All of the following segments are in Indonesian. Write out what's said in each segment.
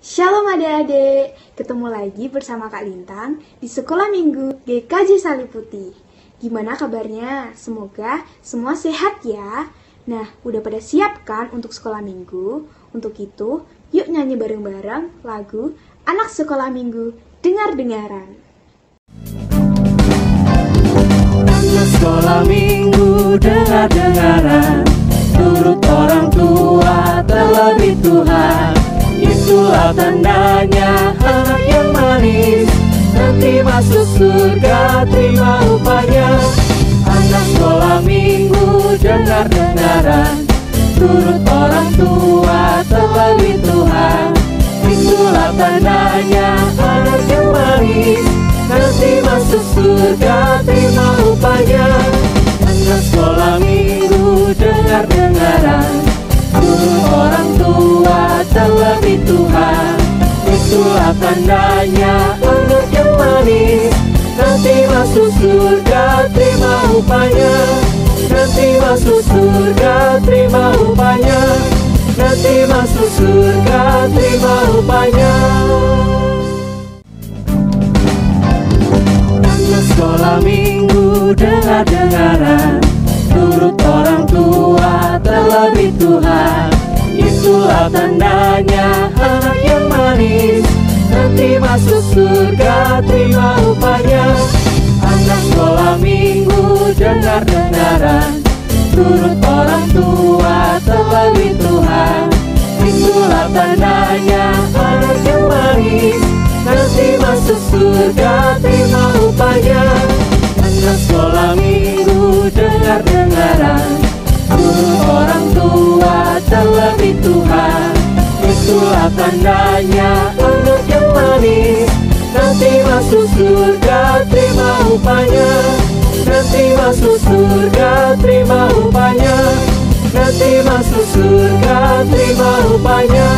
Shalom adik-adik, ketemu lagi bersama Kak Lintang di Sekolah Minggu GKJ Saliputi. Gimana kabarnya? Semoga semua sehat ya. Nah, udah pada siap kan untuk sekolah minggu? Untuk itu, yuk nyanyi bareng-bareng lagu Anak Sekolah Minggu Dengar-dengaran. Anak sekolah minggu dengar-dengaran, turut orang tua terlebih Tuhan. Itulah tandanya anak yang manis, nanti masuk surga terima upahnya. Anak sekolah minggu dengar-dengaran, turut orang tua terlebih Tuhan. Itulah tandanya anak yang manis, nanti masuk surga terima upahnya. Anak sekolah minggu dengar-dengaran, turut orang tua terlebih Tuhan. Itulah tandanya anak yang manis, nanti masuk surga terima upahnya. Nanti masuk surga terima upahnya. Nanti masuk surga terima upahnya. Anak sekolah minggu dengar-dengaran, turut orang tua terlebih Tuhan. Itulah tandanya anak yang manis, nanti masuk surga terima upahnya. Anak sekolah minggu dengar-dengaran, turut orang tua terlebih Tuhan. Itulah tandanya anak yang manis, nanti masuk surga terima upahnya. Anak sekolah minggu dengar-dengaran, turut orang tua terlebih Tuhan. Itulah tandanya anak yang manis, nanti masuk surga terima upahnya. Nanti masuk surga terima upahnya. Nanti masuk surga terima upahnya.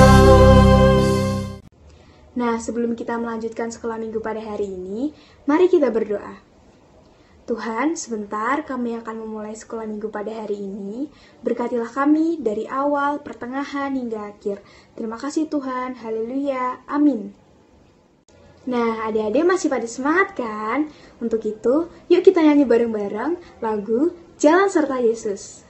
Nah, sebelum kita melanjutkan sekolah minggu pada hari ini, mari kita berdoa. Tuhan, sebentar kami akan memulai sekolah minggu pada hari ini. Berkatilah kami dari awal, pertengahan, hingga akhir. Terima kasih Tuhan, haleluya, amin. Nah, adik-adik masih pada semangat kan? Untuk itu, yuk kita nyanyi bareng-bareng lagu Jalan Serta Yesus.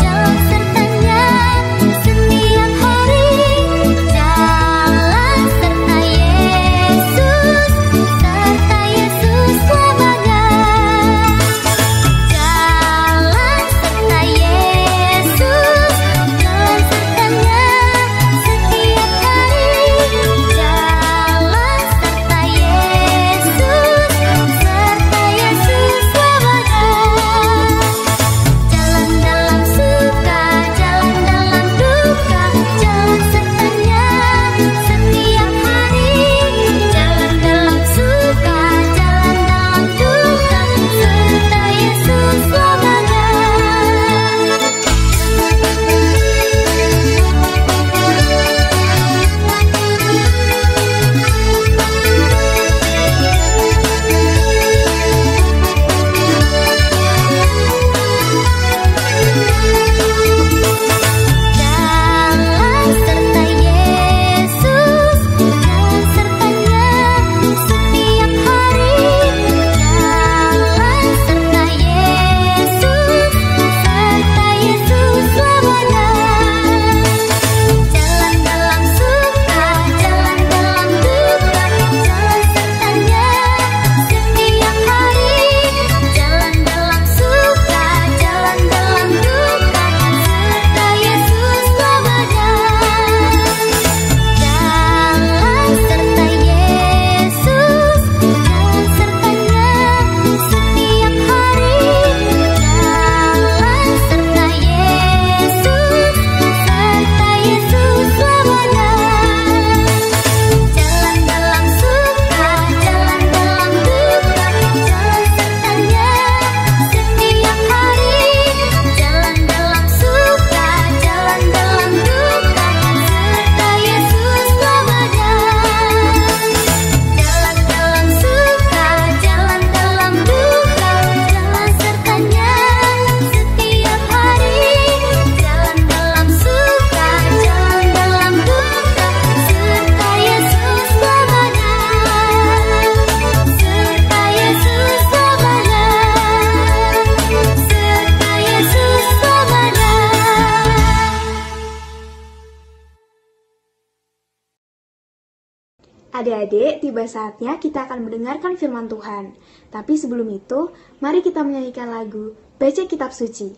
Jalan sertanya, setia Adik-adik, tiba saatnya kita akan mendengarkan firman Tuhan. Tapi sebelum itu, mari kita menyanyikan lagu Baca Kitab Suci.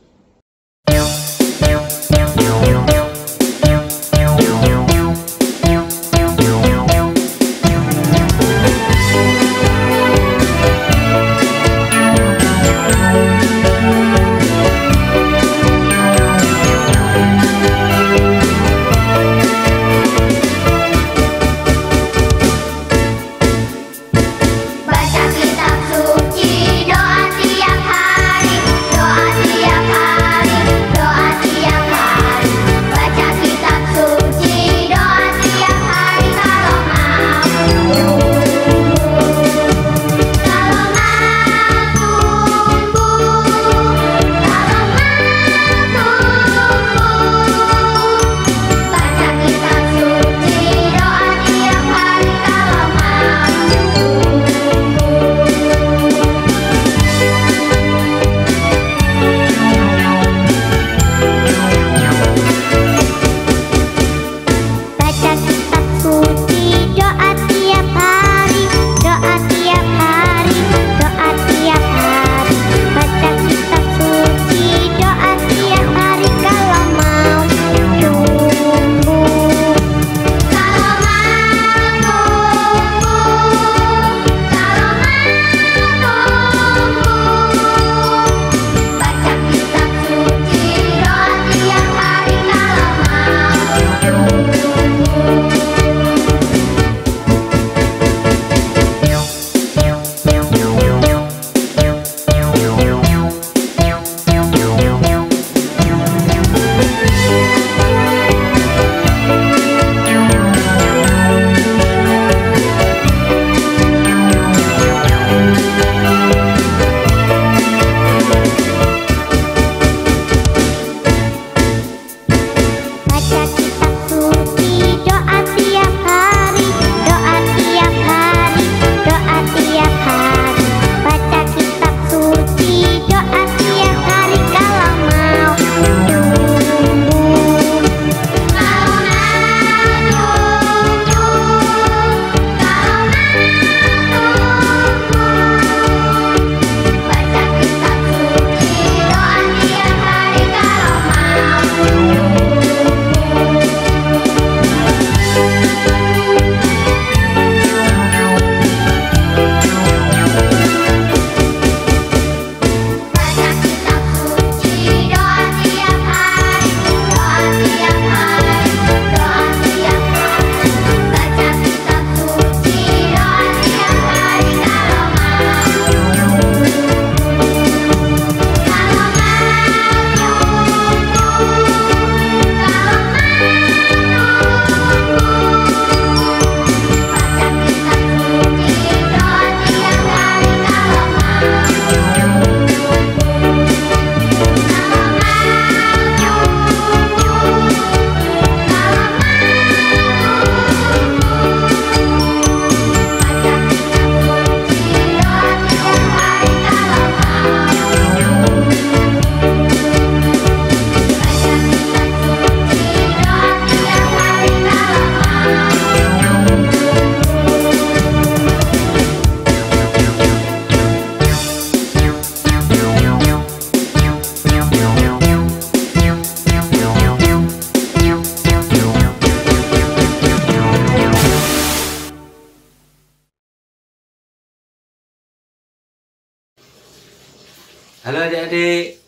Halo adik-adik,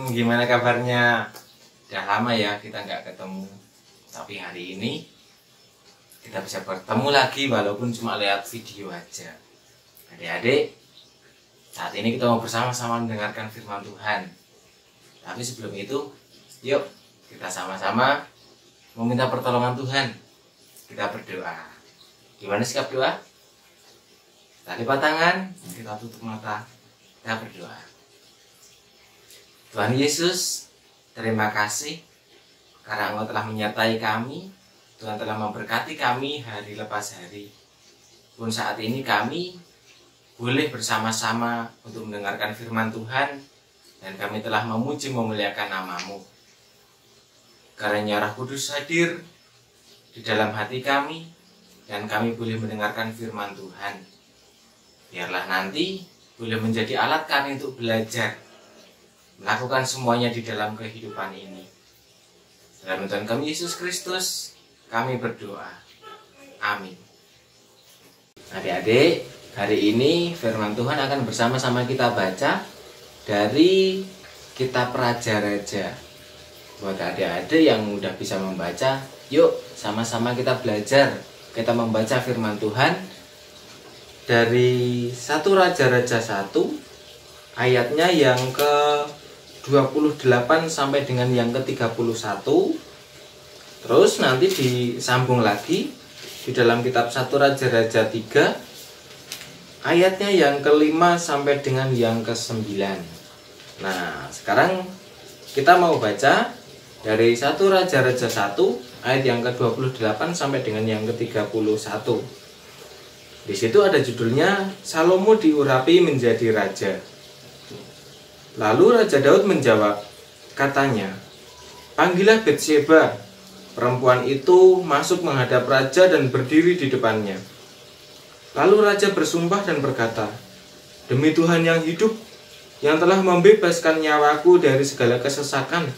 gimana kabarnya? Udah lama ya kita nggak ketemu. Tapi hari ini kita bisa bertemu lagi walaupun cuma lewat video aja. Adik-adik, saat ini kita mau bersama-sama mendengarkan firman Tuhan. Tapi sebelum itu, yuk kita sama-sama meminta pertolongan Tuhan. Kita berdoa. Gimana sikap doa? Kita lipat tangan, kita tutup mata, kita berdoa. Tuhan Yesus, terima kasih karena Engkau telah menyertai kami. Tuhan telah memberkati kami hari lepas hari. Pun saat ini kami boleh bersama-sama untuk mendengarkan firman Tuhan, dan kami telah memuji memuliakan nama-Mu. Karena Roh Kudus hadir di dalam hati kami, dan kami boleh mendengarkan firman Tuhan. Biarlah nanti boleh menjadi alat kami untuk belajar, melakukan semuanya di dalam kehidupan ini. Dalam Tuhan kami Yesus Kristus, kami berdoa. Amin. Adik-adik, hari ini firman Tuhan akan bersama-sama kita baca dari kitab Raja-Raja. Buat adik-adik yang udah bisa membaca, yuk sama-sama kita belajar. Kita membaca firman Tuhan dari 1 Raja-Raja 1 ayatnya yang ke-28 sampai dengan yang ke-31. Terus nanti disambung lagi di dalam kitab 1 Raja-Raja 3 ayatnya yang ke-5 sampai dengan yang ke-9. Nah, sekarang kita mau baca dari 1 Raja-Raja 1 ayat yang ke-28 sampai dengan yang ke-31. Di situ ada judulnya Salomo diurapi menjadi raja. Lalu Raja Daud menjawab, katanya, "Panggillah Batsyeba." Perempuan itu masuk menghadap raja dan berdiri di depannya. Lalu raja bersumpah dan berkata, "Demi Tuhan yang hidup, yang telah membebaskan nyawaku dari segala kesesakan,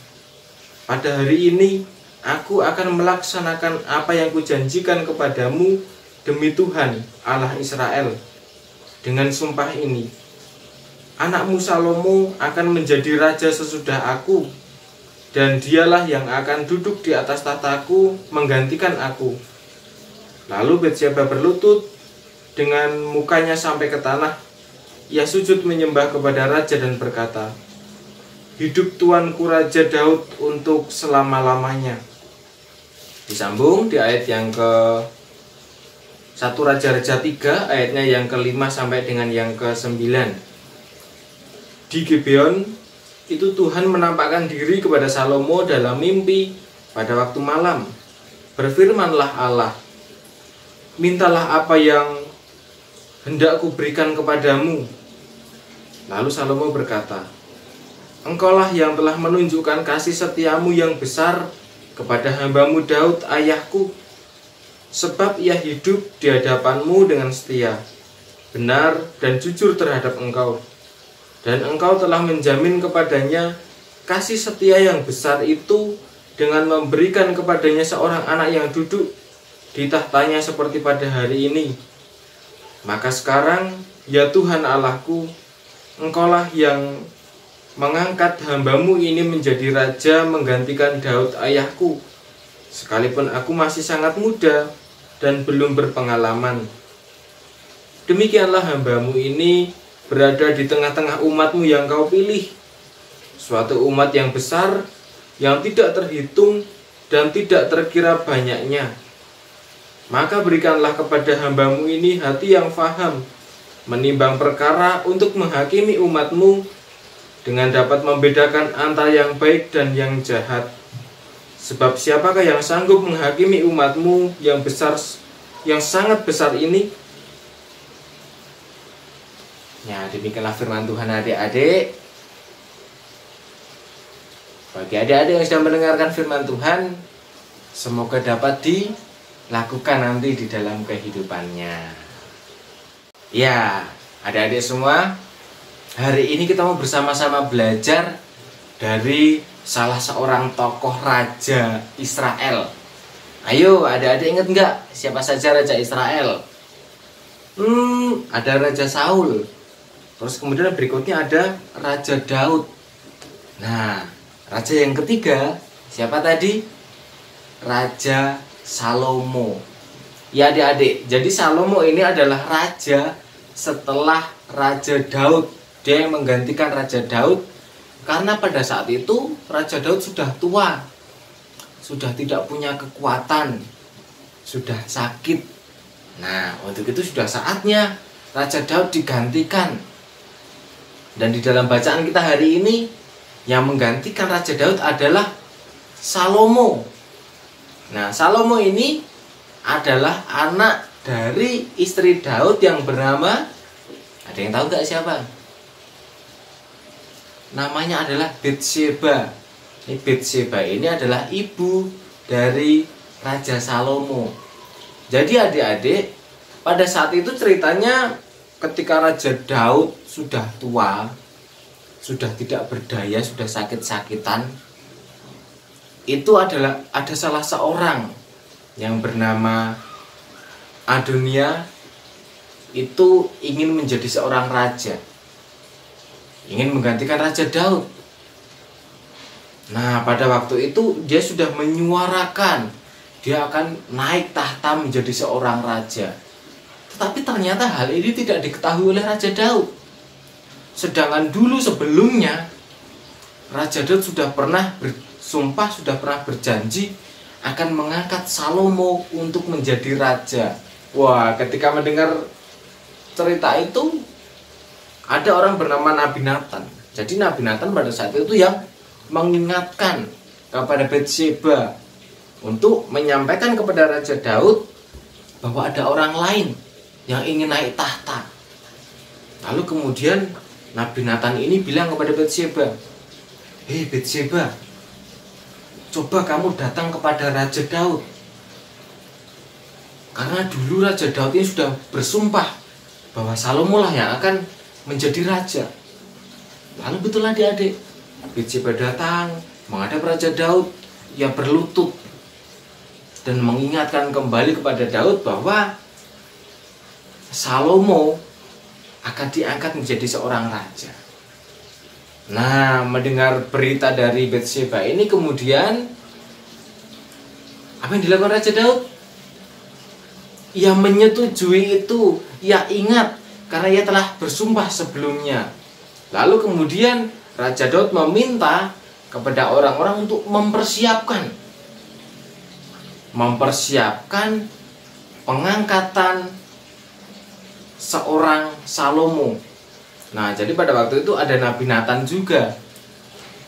pada hari ini aku akan melaksanakan apa yang kujanjikan kepadamu demi Tuhan Allah Israel. Dengan sumpah ini, anakmu Salomo akan menjadi raja sesudah aku, dan dialah yang akan duduk di atas tahtaku menggantikan aku." Lalu Batsyeba berlutut dengan mukanya sampai ke tanah. Ia sujud menyembah kepada raja dan berkata, "Hidup tuanku Raja Daud untuk selama-lamanya." Disambung di ayat yang ke 1 Raja-Raja 3 ayatnya yang ke-5 sampai dengan yang ke-9. Di Gibeon itu Tuhan menampakkan diri kepada Salomo dalam mimpi pada waktu malam. Berfirmanlah Allah, "Mintalah apa yang hendak kuberikan kepadamu." Lalu Salomo berkata, "Engkaulah yang telah menunjukkan kasih setiamu yang besar kepada hambamu Daud ayahku, sebab ia hidup di hadapanmu dengan setia, benar dan jujur terhadap engkau. Dan engkau telah menjamin kepadanya kasih setia yang besar itu dengan memberikan kepadanya seorang anak yang duduk di tahtanya seperti pada hari ini. Maka sekarang, ya Tuhan Allahku, engkaulah yang mengangkat hambamu ini menjadi raja menggantikan Daud ayahku, sekalipun aku masih sangat muda dan belum berpengalaman. Demikianlah hambamu ini berada di tengah-tengah umatmu yang kau pilih, suatu umat yang besar, yang tidak terhitung dan tidak terkira banyaknya. Maka berikanlah kepada hambamu ini hati yang faham, menimbang perkara untuk menghakimi umatmu, dengan dapat membedakan antara yang baik dan yang jahat. Sebab siapakah yang sanggup menghakimi umatmu yang besar, yang sangat besar ini?" Ya, demikianlah firman Tuhan adik-adik. Bagi adik-adik yang sedang mendengarkan firman Tuhan, semoga dapat dilakukan nanti di dalam kehidupannya. Ya, adik-adik semua, hari ini kita mau bersama-sama belajar dari salah seorang tokoh raja Israel. Ayo, adik-adik ingat nggak siapa saja raja Israel? Ada Raja Saul. Terus kemudian berikutnya ada Raja Daud. Nah, raja yang ketiga siapa tadi? Raja Salomo. Ya adik-adik, jadi Salomo ini adalah raja setelah Raja Daud. Dia yang menggantikan Raja Daud, karena pada saat itu Raja Daud sudah tua, sudah tidak punya kekuatan, sudah sakit. Nah, untuk itu sudah saatnya Raja Daud digantikan. Dan di dalam bacaan kita hari ini, yang menggantikan Raja Daud adalah Salomo. Nah, Salomo ini adalah anak dari istri Daud yang bernama, ada yang tahu gak siapa? Namanya adalah Batsyeba. Batsyeba ini adalah ibu dari Raja Salomo. Jadi adik-adik, pada saat itu ceritanya ketika Raja Daud sudah tua, sudah tidak berdaya, sudah sakit-sakitan, itu ada salah seorang yang bernama Adonia, itu ingin menjadi seorang raja, ingin menggantikan Raja Daud. Nah, pada waktu itu dia sudah menyuarakan dia akan naik tahta menjadi seorang raja. Tetapi ternyata hal ini tidak diketahui oleh Raja Daud. Sedangkan dulu sebelumnya Raja Daud sudah pernah bersumpah, sudah pernah berjanji akan mengangkat Salomo untuk menjadi raja. Wah, ketika mendengar cerita itu, ada orang bernama Nabi Nathan. Jadi Nabi Nathan pada saat itu yang mengingatkan kepada Batsheba untuk menyampaikan kepada Raja Daud bahwa ada orang lain yang ingin naik tahta. Lalu kemudian Nabi Nathan ini bilang kepada Batsheba, "Hei Batsheba, coba kamu datang kepada Raja Daud. Karena dulu Raja Daud ini sudah bersumpah bahwa Salomo lah yang akan menjadi raja." Lalu betul adik-adik, Batsheba datang menghadap Raja Daud, ia berlutut dan mengingatkan kembali kepada Daud bahwa Salomo akan diangkat menjadi seorang raja. Nah, mendengar berita dari Batsheba ini, kemudian apa yang dilakukan Raja Daud? Ia menyetujui itu, ia ingat karena ia telah bersumpah sebelumnya. Lalu kemudian Raja Daud meminta kepada orang-orang untuk mempersiapkan pengangkatan seorang Salomo. Nah, jadi pada waktu itu ada Nabi Nathan juga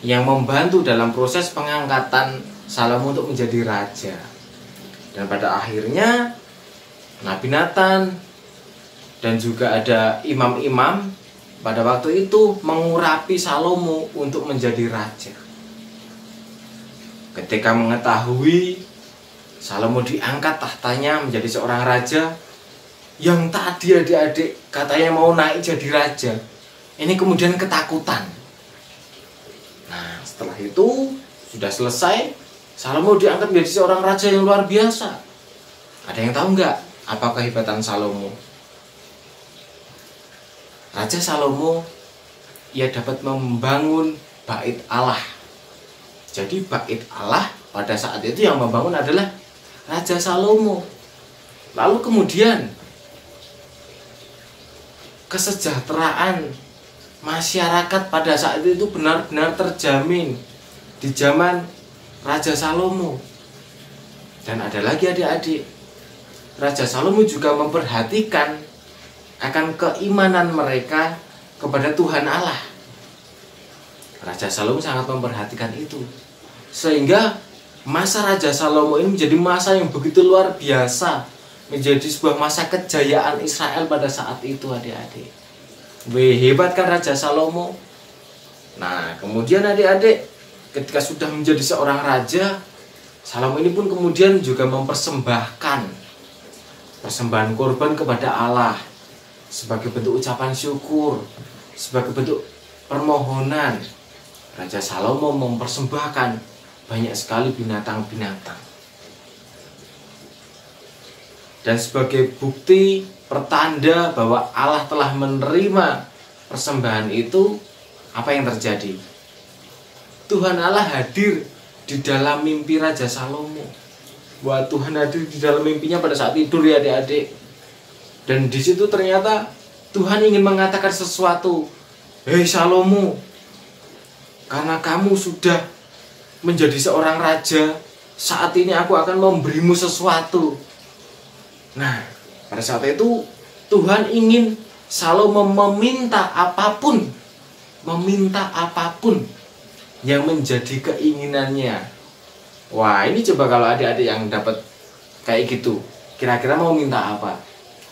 yang membantu dalam proses pengangkatan Salomo untuk menjadi raja. Dan pada akhirnya Nabi Nathan dan juga ada imam-imam pada waktu itu mengurapi Salomo untuk menjadi raja. Ketika mengetahui Salomo diangkat tahtanya menjadi seorang raja, yang tadi adik-adik katanya mau naik jadi raja, ini kemudian ketakutan. Nah, setelah itu sudah selesai, Salomo diangkat menjadi seorang raja yang luar biasa. Ada yang tahu nggak apa kehebatan Salomo? Raja Salomo, ia dapat membangun bait Allah. Jadi bait Allah pada saat itu yang membangun adalah Raja Salomo. Lalu kemudian kesejahteraan masyarakat pada saat itu benar-benar terjamin di zaman Raja Salomo. Dan ada lagi adik-adik, Raja Salomo juga memperhatikan akan keimanan mereka kepada Tuhan Allah. Raja Salomo sangat memperhatikan itu, sehingga masa Raja Salomo ini menjadi masa yang begitu luar biasa, menjadi sebuah masa kejayaan Israel pada saat itu adik-adik. Hebat kan Raja Salomo? Nah, kemudian adik-adik, ketika sudah menjadi seorang raja, Salomo ini pun kemudian juga mempersembahkan persembahan korban kepada Allah sebagai bentuk ucapan syukur, sebagai bentuk permohonan. Raja Salomo mempersembahkan banyak sekali binatang-binatang. Dan sebagai bukti pertanda bahwa Allah telah menerima persembahan itu, apa yang terjadi? Tuhan Allah hadir di dalam mimpi Raja Salomo. Wah, Tuhan hadir di dalam mimpinya pada saat tidur ya adik-adik. Dan di situ ternyata Tuhan ingin mengatakan sesuatu. Hei Salomo, karena kamu sudah menjadi seorang raja, saat ini aku akan memberimu sesuatu. Nah, pada saat itu Tuhan ingin Salomo meminta apapun yang menjadi keinginannya. Wah, ini coba kalau adik-adik yang dapat kayak gitu, kira-kira mau minta apa?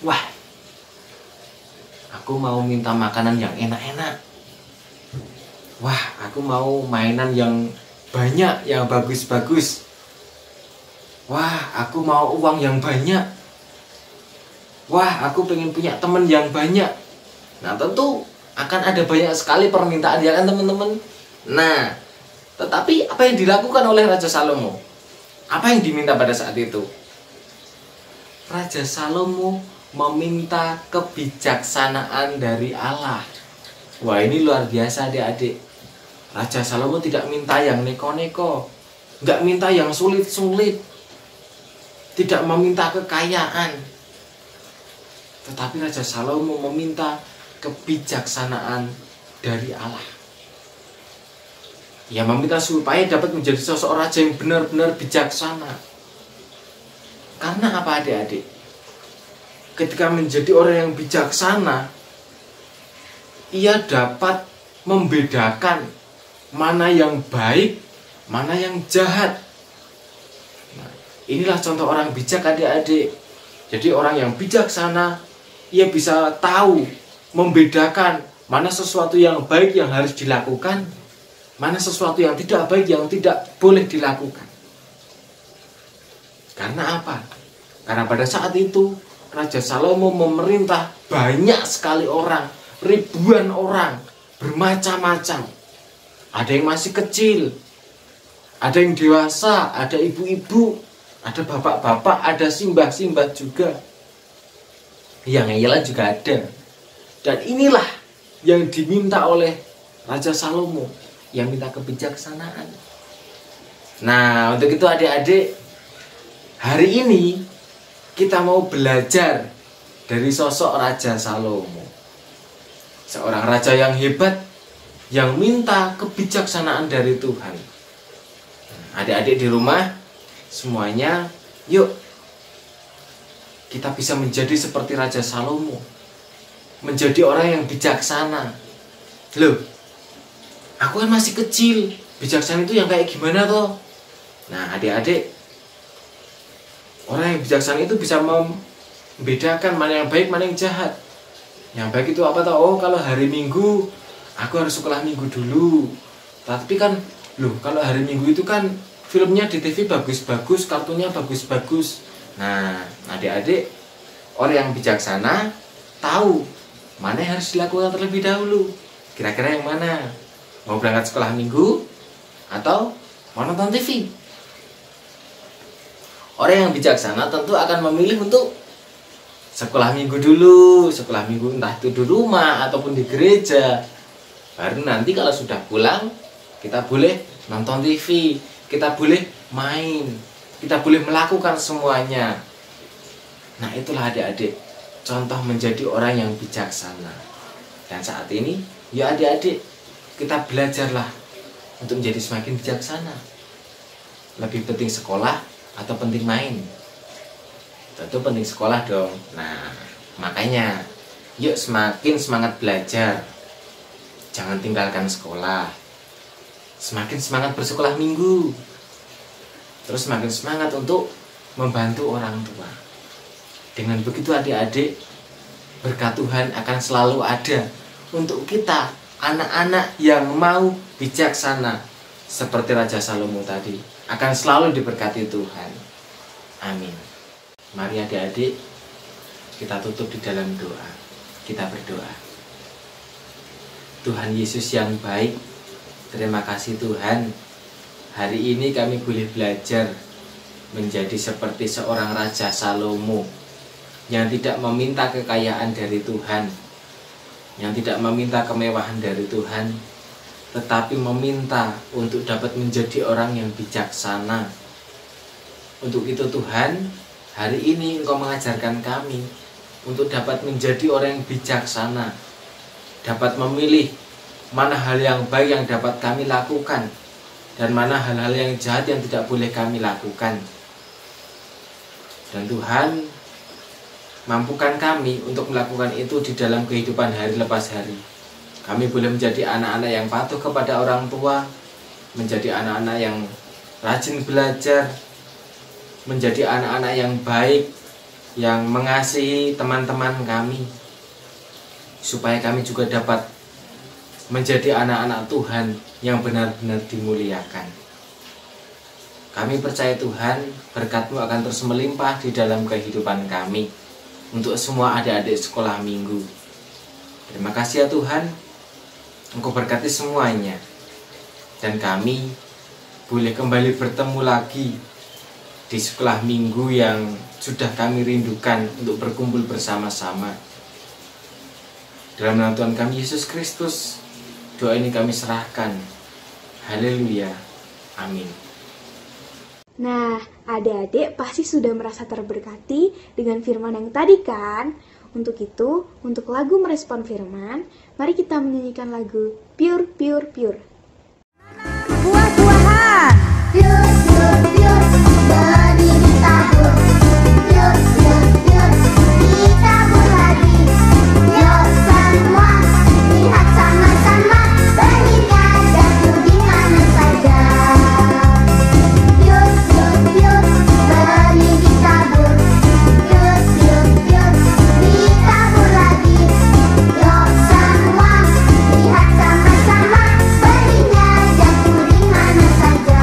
Wah, aku mau minta makanan yang enak-enak. Wah, aku mau mainan yang banyak, yang bagus-bagus. Wah, aku mau uang yang banyak. wah aku pengen punya teman yang banyak. Nah tentu akan ada banyak sekali permintaan ya kan teman-teman. Nah tetapi apa yang dilakukan oleh Raja Salomo? Apa yang diminta pada saat itu? Raja Salomo meminta kebijaksanaan dari Allah. Wah ini luar biasa adik-adik. Raja Salomo tidak minta yang neko-neko, nggak minta yang sulit-sulit, tidak meminta kekayaan, tetapi Raja Salomo meminta kebijaksanaan dari Allah. Ia meminta supaya dapat menjadi sosok raja yang benar-benar bijaksana. Karena apa adik-adik? Ketika menjadi orang yang bijaksana, ia dapat membedakan mana yang baik, mana yang jahat. Nah, inilah contoh orang bijak adik-adik. Jadi orang yang bijaksana, ia bisa tahu, membedakan mana sesuatu yang baik yang harus dilakukan, mana sesuatu yang tidak baik yang tidak boleh dilakukan. Karena apa? Karena pada saat itu Raja Salomo memerintah banyak sekali orang, ribuan orang, bermacam-macam. Ada yang masih kecil, ada yang dewasa, ada ibu-ibu, ada bapak-bapak, ada simbah-simbah juga. Yang ngeyelan juga ada. Dan inilah yang diminta oleh Raja Salomo, yang minta kebijaksanaan. Nah, untuk itu adik-adik, hari ini kita mau belajar dari sosok Raja Salomo. Seorang raja yang hebat, yang minta kebijaksanaan dari Tuhan. Adik-adik di rumah, semuanya, yuk kita bisa menjadi seperti Raja Salomo, menjadi orang yang bijaksana. Loh, aku kan masih kecil, bijaksana itu yang kayak gimana toh? Nah adik-adik, orang yang bijaksana itu bisa membedakan mana yang baik, mana yang jahat. Yang baik itu apa toh? Oh, kalau hari Minggu aku harus sekolah Minggu dulu. Tapi kan, loh, kalau hari Minggu itu kan filmnya di TV bagus-bagus, kartunya bagus-bagus. Nah, adik-adik, orang yang bijaksana tahu mana yang harus dilakukan terlebih dahulu. Kira-kira yang mana? Mau berangkat sekolah Minggu atau mau nonton TV? Orang yang bijaksana tentu akan memilih untuk sekolah Minggu dulu. Sekolah Minggu entah itu di rumah ataupun di gereja. Baru nanti kalau sudah pulang, kita boleh nonton TV, kita boleh main, kita boleh melakukan semuanya. Nah itulah adik-adik, contoh menjadi orang yang bijaksana. Dan saat ini, ya adik-adik, kita belajarlah untuk menjadi semakin bijaksana. Lebih penting sekolah atau penting main? Tentu penting sekolah dong. Nah makanya, yuk semakin semangat belajar, jangan tinggalkan sekolah. Semakin semangat bersekolah Minggu, terus semakin semangat untuk membantu orang tua. Dengan begitu adik-adik, berkat Tuhan akan selalu ada untuk kita, anak-anak yang mau bijaksana seperti Raja Salomo tadi, akan selalu diberkati Tuhan. Amin. Mari adik-adik, kita tutup di dalam doa. Kita berdoa. Tuhan Yesus yang baik, terima kasih Tuhan. Hari ini kami boleh belajar menjadi seperti seorang Raja Salomo yang tidak meminta kekayaan dari Tuhan, yang tidak meminta kemewahan dari Tuhan, tetapi meminta untuk dapat menjadi orang yang bijaksana. Untuk itu Tuhan, hari ini Engkau mengajarkan kami untuk dapat menjadi orang yang bijaksana, dapat memilih mana hal yang baik yang dapat kami lakukan dan mana hal-hal yang jahat yang tidak boleh kami lakukan. Dan Tuhan, mampukan kami untuk melakukan itu di dalam kehidupan hari lepas hari. Kami boleh menjadi anak-anak yang patuh kepada orang tua, menjadi anak-anak yang rajin belajar, menjadi anak-anak yang baik, yang mengasihi teman-teman kami, supaya kami juga dapat menjadi anak-anak Tuhan yang benar-benar dimuliakan. Kami percaya Tuhan, berkat-Mu akan terus melimpah di dalam kehidupan kami. untuk semua adik-adik sekolah minggu. Terima kasih ya Tuhan, Engkau berkati semuanya. Dan kami boleh kembali bertemu lagi di sekolah minggu yang sudah kami rindukan untuk berkumpul bersama-sama. Dalam nama Tuhan kami Yesus Kristus, doa ini kami serahkan. Haleluya. Amin. Nah, adik-adik pasti sudah merasa terberkati dengan firman yang tadi kan? Untuk itu, untuk lagu merespon firman, mari kita menyanyikan lagu Pure, Pure, Pure. Buah-buahan. Pure, pure, pure, benih ditabur. Pure, pure, pure, ditabur lagi. Yuk semua, lihat sama-sama, benihnya jatuh di mana saja. Pure, pure, pure, benih ditabur. Pure, pure, pure, ditabur lagi. Yuk semua, lihat sama-sama, benihnya jatuh di mana saja.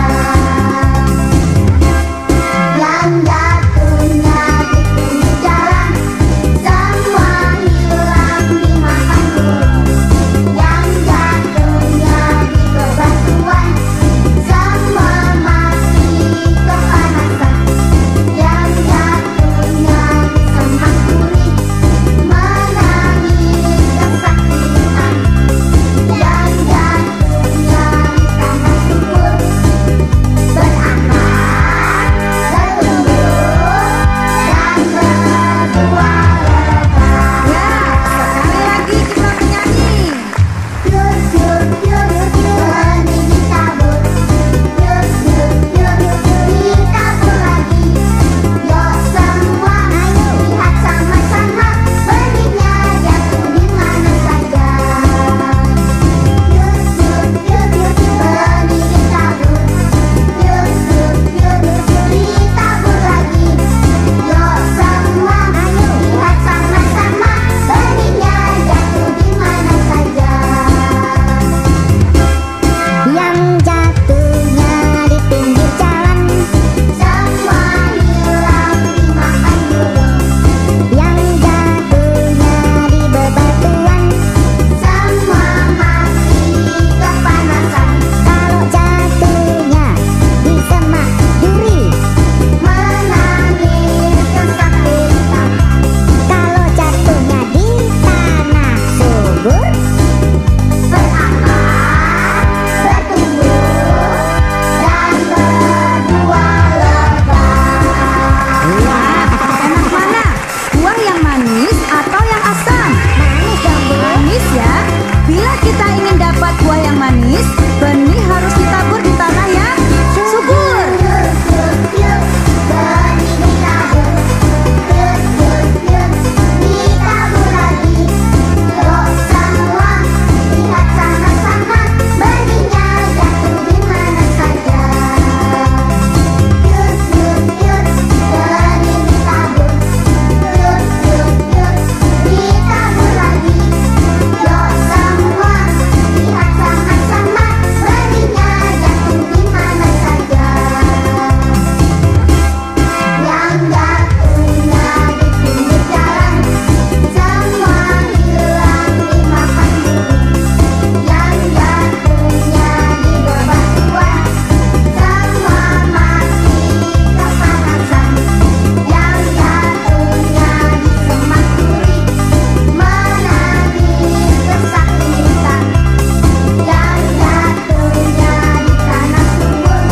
Yang jatuhnya di pinggir jalan, semua hilang dimakan burung. Yang jatuhnya di bebatuan, semua mati kepanasan. Yang jatuhnya di semak duri, menangis kesakitan. Yang jatuhnya di tanah subur, beranak, bertumbuh, dan berbuah lebat. Ya, sekali lagi kita menyanyi. Pure, pure, pure, benih ditabur. Pure, pure, pure, ditabur lagi. Yuk semua, lihat sama-sama, benihnya jatuh di mana saja. Pure, pure, pure, benih ditabur. Pure, pure, pure, ditabur lagi. Yuk semua, lihat sama-sama, benihnya jatuh di mana saja. Yang jatuhnya di pinggir jalan, semua hilang dimakan burung. Yang jatuhnya di bebatuan, semua mati kepanasan. Kalau jatuhnya di semak duri, menangis kesakitan. Kalau jatuhnya di tanah subur, beranak, bertumbuh, dan berbuah lebat. Wah, enak mana? Buah yang manis atau yang asam? Manis dong, Bu. Manis ya. Bila kita ingin dapat buah yang manis, benih harus ditabur di tanah yang subur. Benih ditabur. Ditabur lagi. Yuk semua, lihat sama-sama, benihnya jatuh di mana saja. Benih ditabur. Ditabur lagi. Yuk semua, lihat sama-sama, benihnya jatuh di mana saja. Yang jatuhnya di pinggir jalan, semua hilang dimakan burung. Yang jatuhnya di bebatuan, semua mati kepanasan. Yang jatuhnya di semak duri, menangis kesakitan. Yang jatuhnya di tanah subur,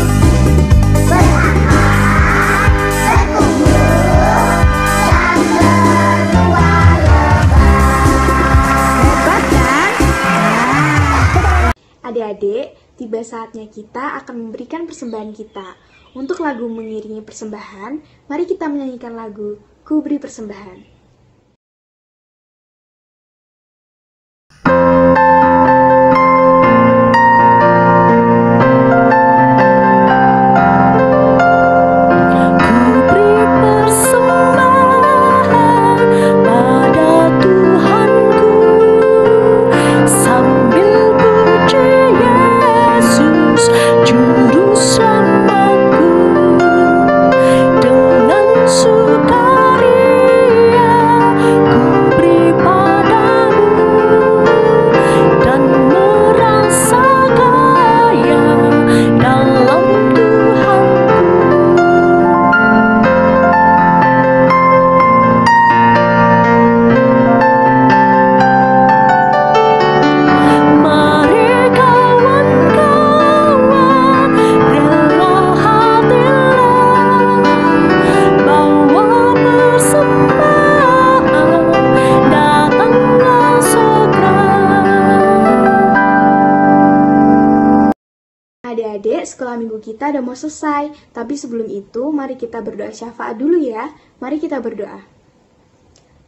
beranak, bertumbuh, dan berbuah lebat. Hebat kan? Adik-adik, tiba saatnya kita akan memberikan persembahan kita. Untuk lagu mengiringi persembahan, mari kita menyanyikan lagu Ku Beri Persembahan. Dengan sukaria sekolah minggu kita udah mau selesai. Tapi sebelum itu, mari kita berdoa syafaat dulu ya. Mari kita berdoa.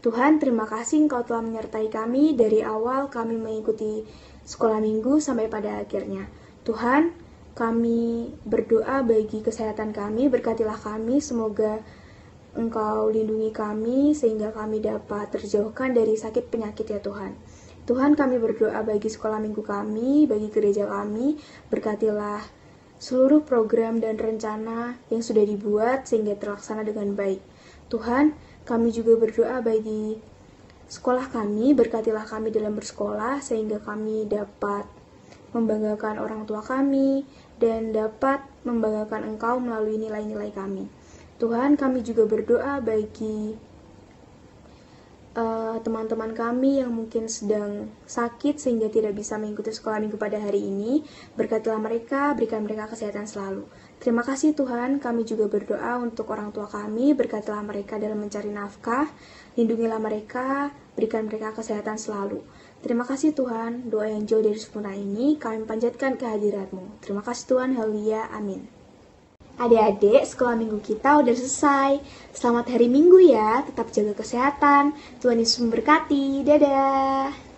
Tuhan, terima kasih Engkau telah menyertai kami dari awal kami mengikuti sekolah minggu sampai pada akhirnya. Tuhan, kami berdoa bagi kesehatan kami, berkatilah kami, semoga Engkau lindungi kami sehingga kami dapat terjauhkan dari sakit penyakit ya Tuhan. Tuhan, kami berdoa bagi sekolah minggu kami, bagi gereja kami, berkatilah seluruh program dan rencana yang sudah dibuat sehingga terlaksana dengan baik. Tuhan, kami juga berdoa bagi sekolah kami, berkatilah kami dalam bersekolah sehingga kami dapat membanggakan orang tua kami dan dapat membanggakan Engkau melalui nilai-nilai kami. Tuhan, kami juga berdoa bagi teman-teman kami yang mungkin sedang sakit sehingga tidak bisa mengikuti sekolah minggu pada hari ini. Berkatilah mereka, berikan mereka kesehatan selalu. Terima kasih Tuhan, kami juga berdoa untuk orang tua kami, berkatilah mereka dalam mencari nafkah, lindungilah mereka, berikan mereka kesehatan selalu. Terima kasih Tuhan, doa yang jauh dari sempurna ini kami panjatkan kehadirat-Mu. Terima kasih Tuhan, haleluya, amin. Adik-adik, sekolah minggu kita udah selesai. Selamat hari Minggu ya, tetap jaga kesehatan. Tuhan Yesus memberkati. Dadah.